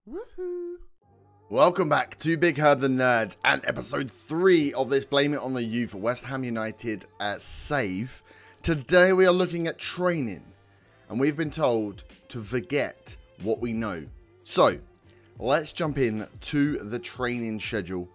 Woohoo! Welcome back to Big Herb the Nerd and episode 3 of this Blame It on the Youth West Ham United save. Today we are looking at training, and we've been told to forget what we know. So, let's jump in to the training schedule,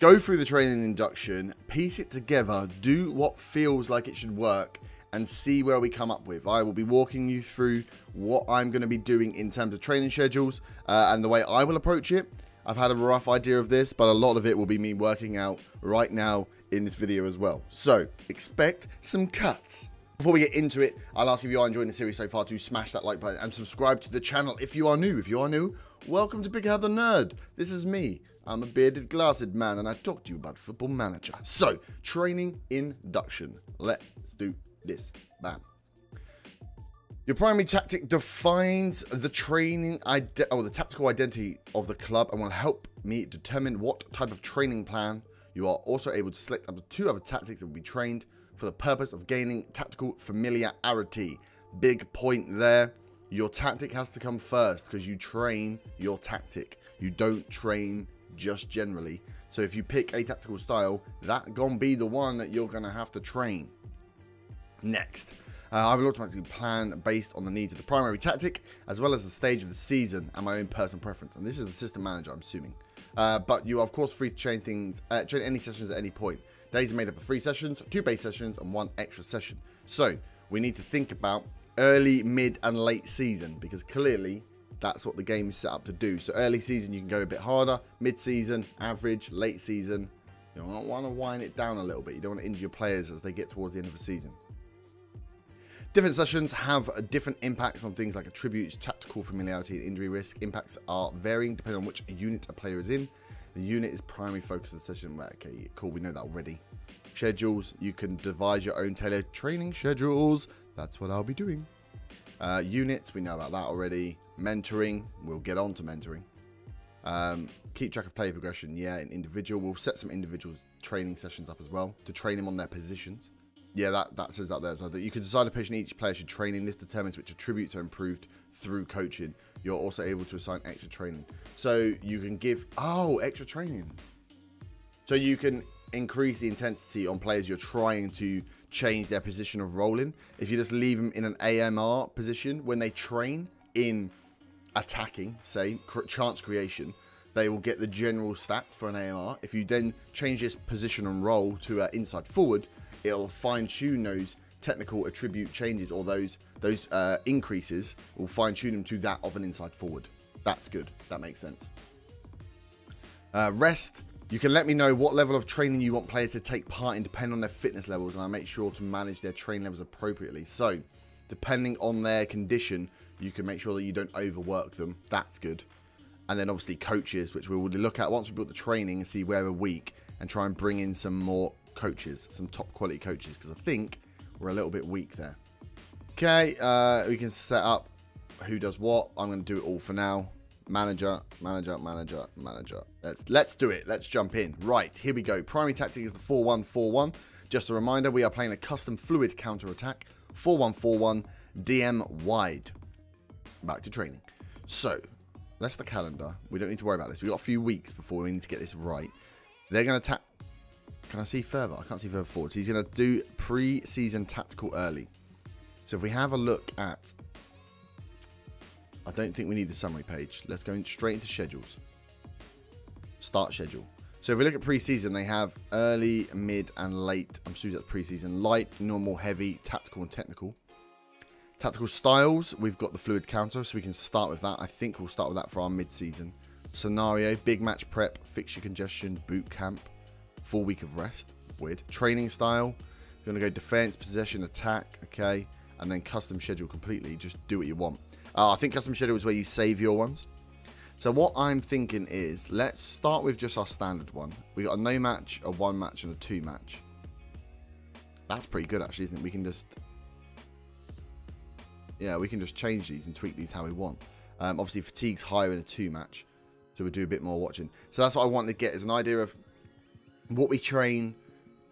go through the training induction, piece it together, do what feels like it should work, and see where we come up with. I will be walking you through what I'm going to be doing in terms of training schedules and the way I will approach it. I've had a rough idea of this, but a lot of it will be me working out right now in this video as well. So, expect some cuts. Before we get into it, I'll ask if you are enjoying the series so far to smash that like button and subscribe to the channel if you are new. If you are new, welcome to Big Herb the Nerd. This is me. I'm a bearded, glassed man, and I talk to you about Football Manager. So, training induction. Let's do this. Bam. Your primary tactic defines the the tactical identity of the club and will help me determine what type of training plan. You are also able to select up to 2 other tactics that will be trained for the purpose of gaining tactical familiarity. Big point there. Your tactic has to come first because you train your tactic. You don't train just generally. So if you pick a tactical style, that gonna be the one that you're gonna have to train. Next, I will automatically plan based on the needs of the primary tactic, as well as the stage of the season and my own personal preference. And this is the system manager, I'm assuming. But you are, of course, free to train any sessions at any point. Days are made up of 3 sessions, 2 base sessions, and 1 extra session. So, we need to think about early, mid, and late season, because clearly, that's what the game is set up to do. So, early season, you can go a bit harder. Mid-season, average, late season. You don't want to wind it down a little bit. You don't want to injure your players as they get towards the end of the season. Different sessions have different impacts on things like attributes, tactical familiarity, and injury risk. Impacts are varying depending on which unit a player is in. The unit is primary focus of the session. Right, okay, cool, we know that already. Schedules, you can devise your own tailored training schedules. That's what I'll be doing. Units, we know about that already. Mentoring, we'll get on to mentoring. Keep track of player progression, yeah, and individual. We'll set some individual training sessions up as well to train them on their positions. Yeah, that says that there. So that you can decide a position each player should train in. This determines which attributes are improved through coaching. You're also able to assign extra training. So you can give... Oh, extra training. So you can increase the intensity on players you're trying to change their position of role in. If you just leave them in an AMR position, when they train in attacking, say, chance creation, they will get the general stats for an AMR. If you then change this position and role to inside forward, it'll fine-tune those technical attribute changes, or those increases will fine-tune them to that of an inside forward. That's good. That makes sense. Rest. You can let me know what level of training you want players to take part in depending on their fitness levels, and I'll make sure to manage their training levels appropriately. So, depending on their condition, you can make sure that you don't overwork them. That's good. And then obviously coaches, which we will look at once we build the training and see where we're weak, and try and bring in some more coaches, some top quality coaches, because I think we're a little bit weak there. Okay, we can set up who does what. I'm going to do it all for now. Manager. Let's do it. Let's jump in. Right, here we go. Primary tactic is the 4-1-4-1. Just a reminder, we are playing a custom fluid counter attack. 4-1-4-1, DM wide. Back to training. So, that's the calendar. We don't need to worry about this. We've got a few weeks before we need to get this right. They're going to attack. Can I see further? I can't see further forward. So he's going to do pre-season tactical early. So if we have a look at... I don't think we need the summary page. Let's go straight into schedules. Start schedule. So if we look at pre-season, they have early, mid, and late. I'm assuming that's pre-season. Light, normal, heavy, tactical, and technical. Tactical styles, we've got the fluid counter, so we can start with that. I think we'll start with that for our mid-season. Scenario, big match prep, fixture congestion, boot camp. Full week of rest. Weird. Training style. You're going to go defense, possession, attack. Okay. And then custom schedule completely. Just do what you want. I think custom schedule is where you save your ones. So what I'm thinking is, let's start with just our standard one. We got a no match, a 1 match, and a 2 match. That's pretty good actually, isn't it? We can just... Yeah, we can just change these and tweak these how we want. Obviously fatigue's higher in a 2 match. So we'll do a bit more watching. So that's what I wanted to get, is an idea of what we train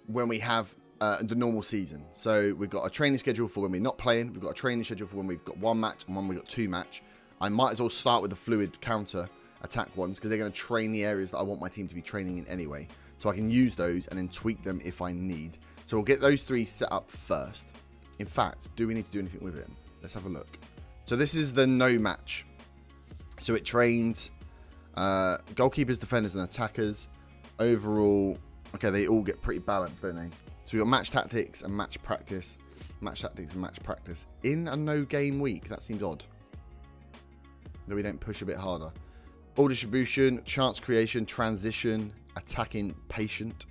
when we have the normal season. So we've got a training schedule for when we're not playing. We've got a training schedule for when we've got 1 match and when we've got 2 match. I might as well start with the fluid counter attack ones because they're going to train the areas that I want my team to be training in anyway. So I can use those and then tweak them if I need. So we'll get those 3 set up first. In fact, do we need to do anything with it? Let's have a look. So this is the no match. So it trains goalkeepers, defenders, and attackers. Overall, okay, they all get pretty balanced, don't they? So we've got match tactics and match practice. Match tactics and match practice in a no game week. That seems odd. That we don't push a bit harder. Ball distribution, chance creation, transition, attacking patient,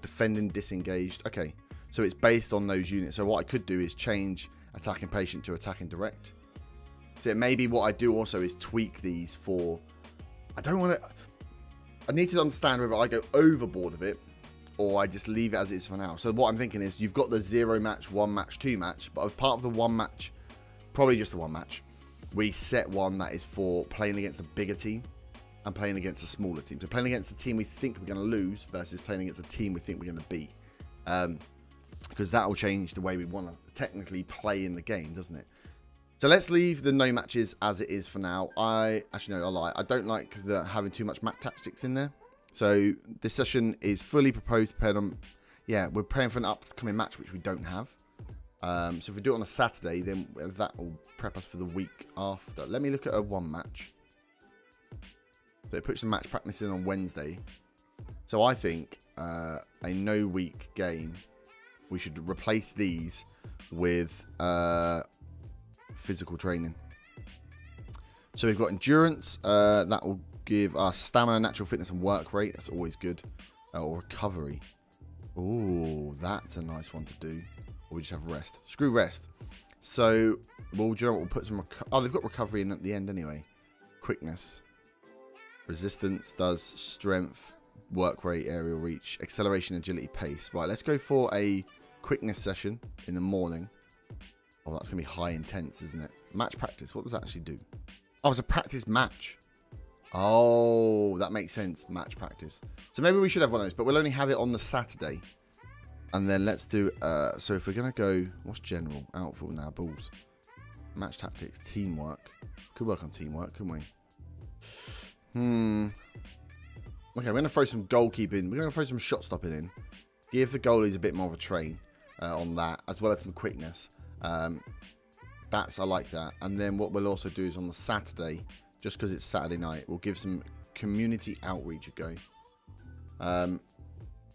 defending disengaged. Okay, so it's based on those units. So what I could do is change attacking patient to attacking direct. So maybe what I do also is tweak these for... I don't want to... I need to understand whether I go overboard of it or I just leave it as it is for now. So what I'm thinking is you've got the 0 match, 1 match, 2 match, but as part of the 1 match, probably just the 1 match, we set one that is for playing against a bigger team and playing against a smaller team. So playing against a team we think we're going to lose versus playing against a team we think we're going to beat. Because that will change the way we want to technically play in the game, doesn't it? So let's leave the no matches as it is for now. Actually, no, I lie. I don't like having too much map tactics in there. So this session is fully proposed, prepared on... Yeah, we're praying for an upcoming match, which we don't have. So if we do it on a Saturday, then that will prep us for the week after. Let me look at a 1 match. So it puts the match practice in on Wednesday. So I think a no week game, we should replace these with physical training. So we've got endurance. That will give us stamina, natural fitness, and work rate. That's always good. Or recovery. Oh, that's a nice one to do. Or we just have rest. Screw rest. So, well, do you know what? We'll put some... Oh, they've got recovery in at the end anyway. Quickness. Resistance does strength, work rate, aerial reach, acceleration, agility, pace. Right, let's go for a quickness session in the morning. Oh, that's going to be high intense, isn't it? Match practice. What does that actually do? Oh, it's a practice match. Oh, that makes sense. Match practice. So maybe we should have one of those, but we'll only have it on the Saturday. And then let's do... so if we're going to go... What's general? Outfield now. Balls. Match tactics. Teamwork. Could work on teamwork, couldn't we? Okay, we're going to throw some goalkeeping. We're going to throw some shot stopping in. Give the goalies a bit more of a train on that, as well as some quickness. I like that. And then what we'll also do is on the Saturday, just because it's Saturday night, we'll give some community outreach a go.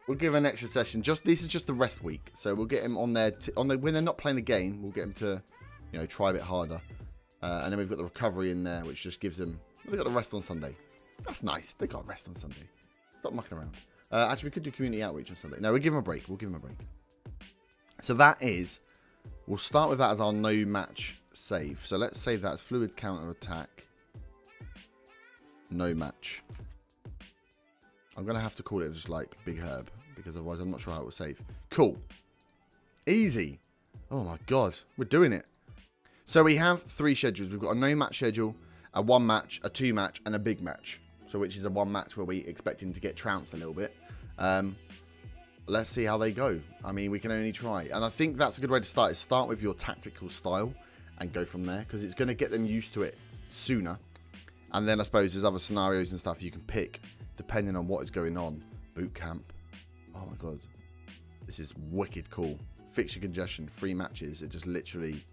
We'll give an extra session. This is just the rest week, so we'll get them on there when they're not playing the game. We'll get them to, try a bit harder. And then we've got the recovery in there, which just gives them. They've got the rest on Sunday. That's nice. They got rest on Sunday. Stop mucking around. Actually, we could do community outreach on Sunday. No, we'll give them a break. We'll give them a break. So that is. We'll start with that as our no match save. So let's save that as fluid counter attack. No match. I'm going to have to call it just like Big Herb, because otherwise I'm not sure how it will save. Cool. Easy. Oh my God. We're doing it. So we have 3 schedules. We've got a no match schedule, a 1 match, a 2 match, and a big match. So which is a 1 match where we expect him to get trounced a little bit. Let's see how they go. I mean, we can only try. And I think that's a good way to start, is start with your tactical style and go from there, because it's going to get them used to it sooner. And then I suppose there's other scenarios and stuff you can pick depending on what is going on. Boot camp. Oh my God. This is wicked cool. Fixture congestion, 3 matches. It just literally...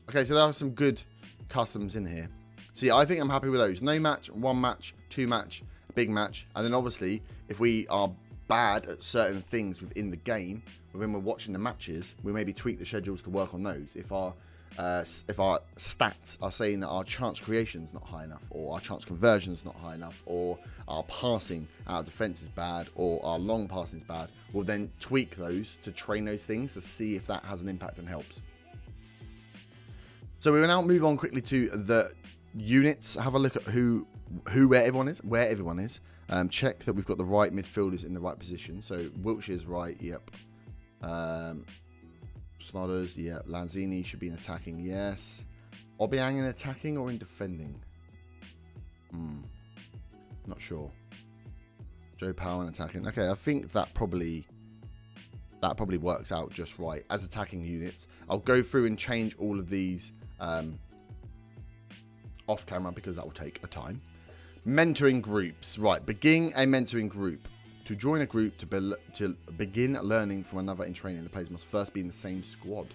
Okay, so there are some good customs in here. So yeah, I think I'm happy with those. No match, 1 match, 2 match, big match. And then obviously, if we are bad at certain things within the game, when we're watching the matches, we maybe tweak the schedules to work on those. If our stats are saying that our chance creation is not high enough, or our chance conversion is not high enough, or our passing, our defense is bad, or our long passing is bad, we'll then tweak those to train those things to see if that has an impact and helps. So we will now move on quickly to the units. Have a look at where everyone is. Check that we've got the right midfielders in the right position. So Wiltshire's right, yep. Snodders, yeah. Lanzini should be in attacking, yes. Obiang in attacking or in defending? Not sure. Joe Powell in attacking. Okay, I think that probably works out just right as attacking units. I'll go through and change all of these off camera because that will take a time. Mentoring groups. Right, begin a mentoring group. To join a group to begin learning from another in training, the players must first be in the same squad.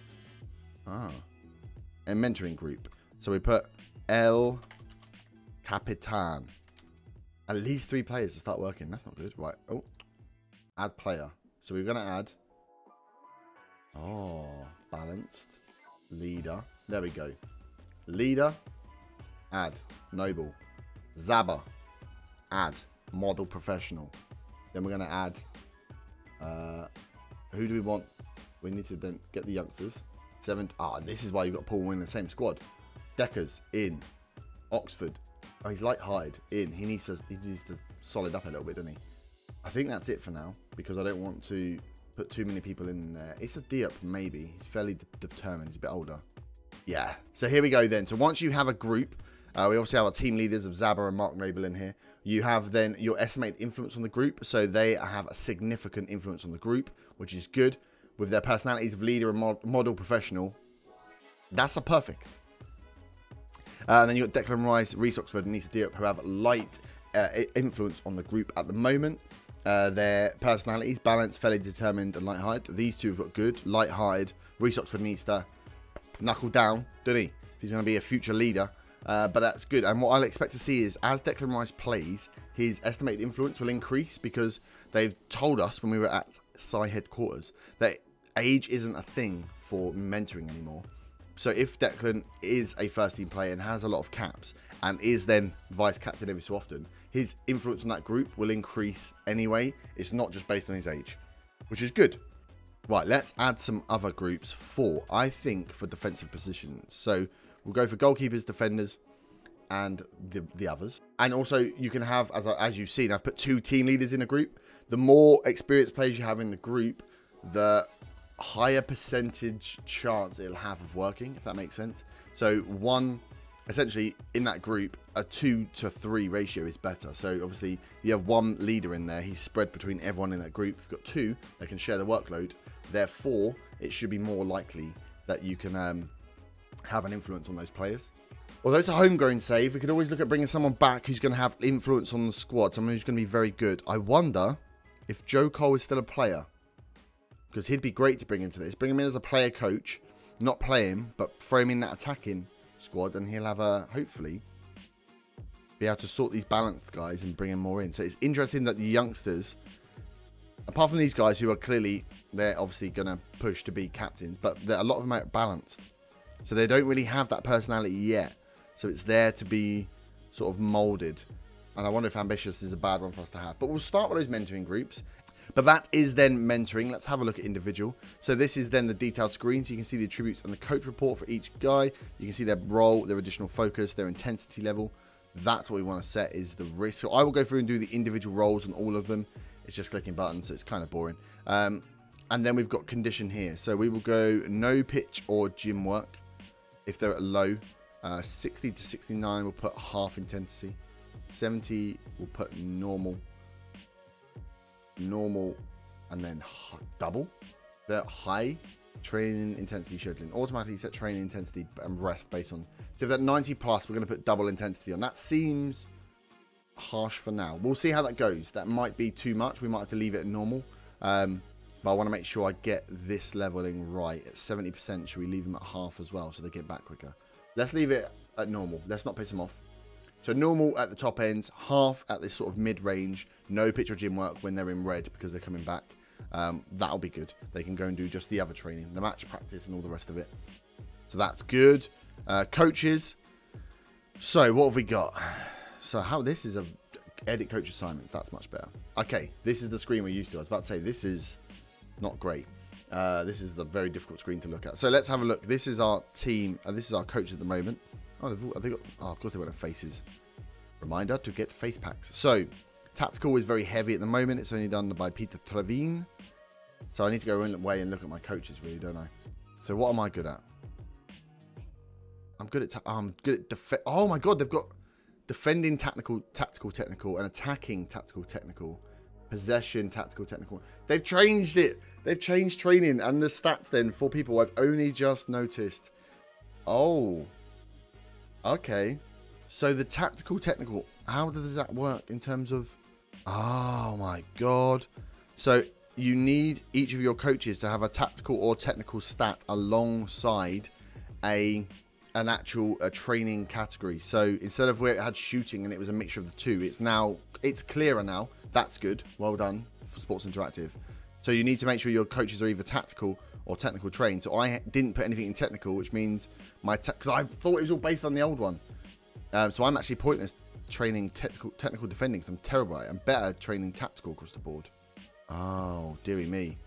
Ah. A mentoring group. So we put El Capitan. At least 3 players to start working. That's not good. Right. Oh. Add player. So we're going to add... Oh. Balanced. Leader. There we go. Leader. Add. Noble. Zabba. Add. Model professional. Then we're going to add... who do we want? We need to then get the youngsters. This is why you've got to pull them in the same squad. Deckers. In. Oxford. Oh, he's light-hired. In. He needs to solid up a little bit, doesn't he? I think that's it for now, because I don't want to put too many people in there. It's a D up, maybe. He's fairly determined. He's a bit older. Yeah. So here we go then. So once you have a group, we obviously have our team leaders of Zabba and Mark Noble in here. You have then your estimated influence on the group. So they have a significant influence on the group, which is good. With their personalities of leader and model professional, that's a perfect. And then you've got Declan Rice, Reece Oxford, and Nisa Diop, who have light influence on the group at the moment. Their personalities, balanced, fairly determined, and light-hearted. These two have got good, light-hearted. Reece Oxford needs to knuckle down, doesn't he? If he's going to be a future leader. But that's good. And what I'll expect to see is, as Declan Rice plays, his estimated influence will increase, because they've told us when we were at Psy headquarters that age isn't a thing for mentoring anymore. So if Declan is a first team player and has a lot of caps and is then vice captain every so often, his influence on that group will increase anyway. It's not just based on his age, which is good. Right, let's add some other groups for defensive positions. So we'll go for goalkeepers, defenders, and the others. And also you can have, as you've seen, I've put 2 team leaders in a group. The more experienced players you have in the group, the higher percentage chance it'll have of working, if that makes sense. So essentially in that group, a 2 to 3 ratio is better. So obviously you have 1 leader in there, he's spread between everyone in that group. You've got 2 that can share the workload. Therefore, it should be more likely that you can have an influence on those players. Although it's a homegrown save, we could always look at bringing someone back who's going to have influence on the squad, someone who's going to be very good. I wonder if Joe Cole is still a player, because he'd be great to bring into this. Bring him in as a player coach, not play him, but throw him in that attacking squad, and he'll have hopefully be able to sort these balanced guys and bring him more in. So it's interesting that the youngsters, apart from these guys who are clearly, they're obviously going to push to be captains, but a lot of them are balanced. So they don't really have that personality yet. So it's there to be sort of molded. And I wonder if ambitious is a bad one for us to have. But we'll start with those mentoring groups. But that is then mentoring. Let's have a look at individual. So this is then the detailed screen. So you can see the attributes and the coach report for each guy. You can see their role, their additional focus, their intensity level. That's what we want to set, is the risk. So I will go through and do the individual roles on all of them. It's just clicking buttons, so it's kind of boring. And then we've got condition here. So we will go no pitch or gym work if they're at low. 60 to 69 we'll put half intensity. 70 we'll put normal, and then double. The high training intensity scheduling. Automatically set training intensity and rest based on. So if they're 90 plus, we're going to put double intensity on. That seems harsh for now. We'll see how that goes. That might be too much. We might have to leave it at normal. But I want to make sure I get this leveling right. At 70%, should we leave them at half as well so they get back quicker? Let's leave it at normal. Let's not piss them off. So normal at the top ends, half at this sort of mid-range, no pitch or gym work when they're in red because they're coming back. That'll be good. They can go and do just the other training, the match practice and all the rest of it. So that's good. Coaches. So what have we got? So this is a edit coach assignments. That's much better. Okay, this is the screen we're used to. I was about to say this is not great. This is a very difficult screen to look at. So let's have a look. This is our team. This is our coach at the moment. Oh, they got, of course they went on faces. Reminder to get face packs. So tactical is very heavy at the moment. It's only done by Peter Trevin. So I need to go away and look at my coaches, really, don't I? So what am I good at? I'm good at oh my god, they've got defending tactical, technical, and attacking tactical, technical, possession tactical, technical. They've changed it. They've changed training and the stats then for people I've only just noticed. Oh, okay. So the tactical, technical, how does that work in terms of... Oh my God. So you need each of your coaches to have a tactical or technical stat alongside an actual training category. So instead of where it had shooting and it was a mixture of the two, it's clearer now. That's good. Well done for Sports Interactive. So you need to make sure your coaches are either tactical or technical trained. So I didn't put anything in technical, which means because I thought it was all based on the old one. So I'm actually pointless training technical defending because I'm terrible at it. I'm better at training tactical across the board. Oh, dearie me.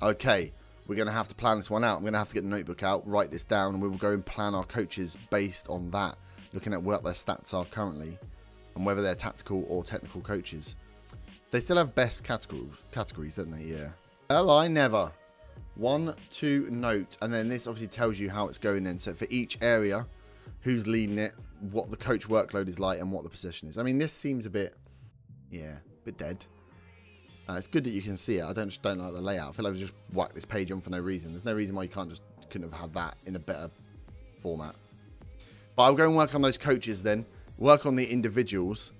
Okay, we're going to have to plan this one out. I'm going to have to get the notebook out, write this down, and we will go and plan our coaches based on that, looking at what their stats are currently and whether they're tactical or technical coaches. They still have best categories, don't they? Yeah. Well, I never. 1, 2, note. And then this obviously tells you how it's going in. So for each area, who's leading it, what the coach workload is like, and what the position is. I mean, this seems a bit, yeah, a bit dead. It's good that you can see it. I don't like the layout. I feel like I've just whacked this page on for no reason. There's no reason why you couldn't have had that in a better format. But I'll go and work on those coaches then. Work on the individuals.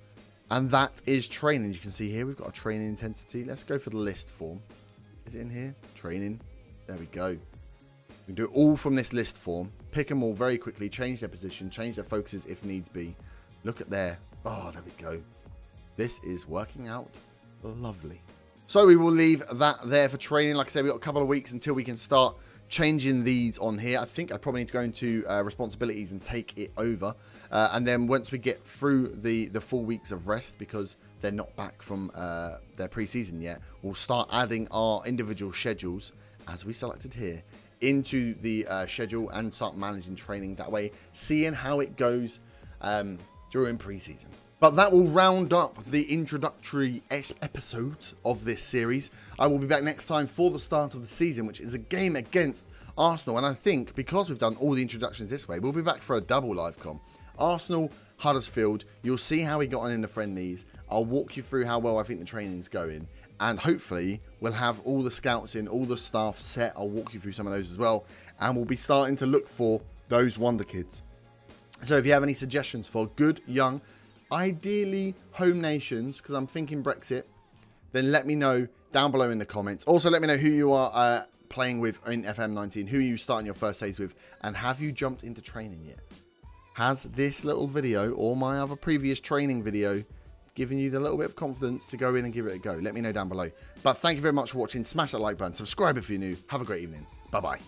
And that is training. You can see here we've got a training intensity. Let's go for the list form. Is it in here? Training. There we go. We can do it all from this list form. Pick them all very quickly. Change their position. Change their focuses if needs be. Look at there. Oh, there we go. This is working out lovely. So we will leave that there for training. Like I said, we've got a couple of weeks until we can start changing these on here. I think I probably need to go into responsibilities and take it over. And then once we get through the full weeks of rest, because they're not back from their pre-season yet, we'll start adding our individual schedules, as we selected here, into the schedule and start managing training that way, seeing how it goes during pre-season. But that will round up the introductory episodes of this series. I will be back next time for the start of the season, which is a game against Arsenal. And I think because we've done all the introductions this way, we'll be back for a double live com. Arsenal, Huddersfield. You'll see how we got on in the friendlies. I'll walk you through how well I think the training's going. And hopefully we'll have all the scouts in, all the staff set. I'll walk you through some of those as well. And we'll be starting to look for those wonder kids. So if you have any suggestions for good, young, ideally home nations, because I'm thinking Brexit, then let me know down below in the comments. Also, let me know who you are playing with in FM19, who you starting your first saves with, and have you jumped into training yet? Has this little video or my other previous training video given you the little bit of confidence to go in and give it a go? Let me know down below. But thank you very much for watching. Smash that like button. Subscribe if you're new. Have a great evening. Bye-bye.